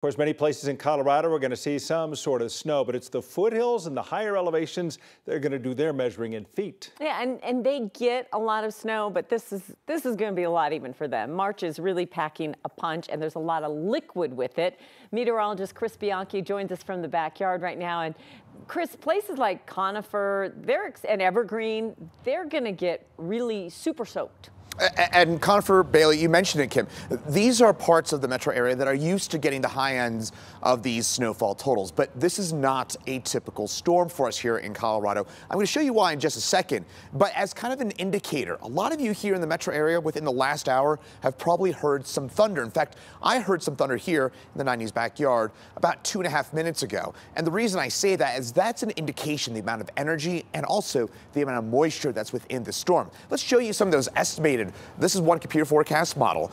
Of course, many places in Colorado are going to see some sort of snow, but it's the foothills and the higher elevations that are going to do their measuring in feet. Yeah, and they get a lot of snow, but this is going to be a lot even for them. March is really packing a punch, and there's a lot of liquid with it. Meteorologist Chris Bianchi joins us from the backyard right now. And Chris, places like Conifer, and Evergreen, they're going to get really super soaked. And Conifer, Bailey, you mentioned it, Kim. These are parts of the metro area that are used to getting the high ends of these snowfall totals. But this is not a typical storm for us here in Colorado. I'm going to show you why in just a second. But as kind of an indicator, a lot of you here in the metro area within the last hour have probably heard some thunder. In fact, I heard some thunder here in the 90s backyard about 2.5 minutes ago. And the reason I say that is that's an indication the amount of energy and also the amount of moisture that's within the storm. Let's show you some of those estimated. This is one computer forecast model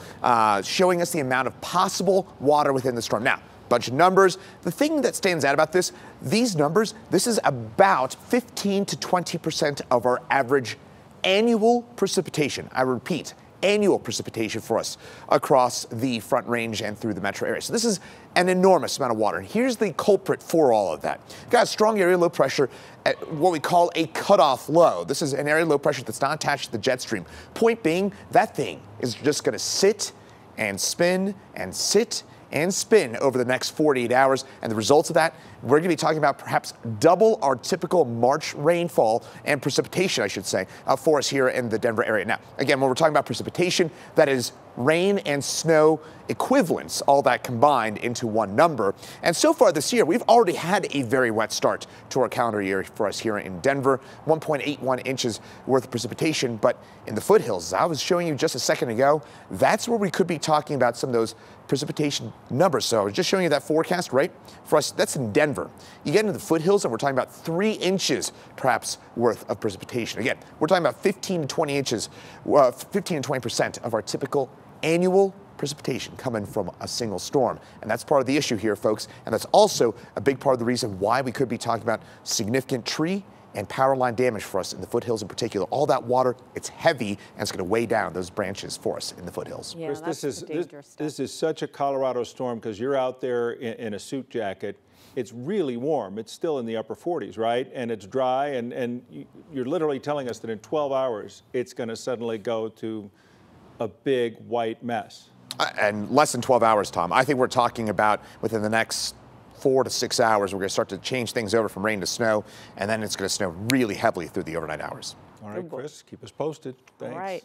showing us the amount of possible water within the storm. Now, bunch of numbers. The thing that stands out about these numbers, this is about 15 to 20% of our average annual precipitation. I repeat, annual precipitation for us across the Front Range and through the metro area. So this is an enormous amount of water. And here's the culprit for all of that. We've got a strong area low pressure at what we call a cutoff low. This is an area low pressure that's not attached to the jet stream. Point being, that thing is just going to sit and spin and sit and spin over the next 48 hours. And the results of that, we're going to be talking about perhaps double our typical March rainfall and precipitation, I should say, for us here in the Denver area. Now, again, when we're talking about precipitation, that is rain and snow equivalents, all that combined into one number. And so far this year, we've already had a very wet start to our calendar year for us here in Denver, 1.81 inches worth of precipitation. But in the foothills, as I was showing you just a second ago, that's where we could be talking about some of those precipitation numbers. So I was just showing you that forecast, right? For us, that's in Denver. You get into the foothills and we're talking about 3 inches perhaps worth of precipitation. Again, we're talking about 15 to 20 inches, 15 to 20% of our typical annual precipitation coming from a single storm. And that's part of the issue here, folks. And that's also a big part of the reason why we could be talking about significant tree and power line damage for us in the foothills in particular. All that water, it's heavy, and it's going to weigh down those branches for us in the foothills. Yeah, Chris, that's this is such a Colorado storm because you're out there in a suit jacket. It's really warm. It's still in the upper 40s, right? And it's dry, and you're literally telling us that in 12 hours, it's going to suddenly go to a big white mess. And less than 12 hours, Tom. I think we're talking about within the next 4 to 6 hours, we're going to start to change things over from rain to snow, and then it's going to snow really heavily through the overnight hours. All right, Chris, keep us posted. Thanks. All right.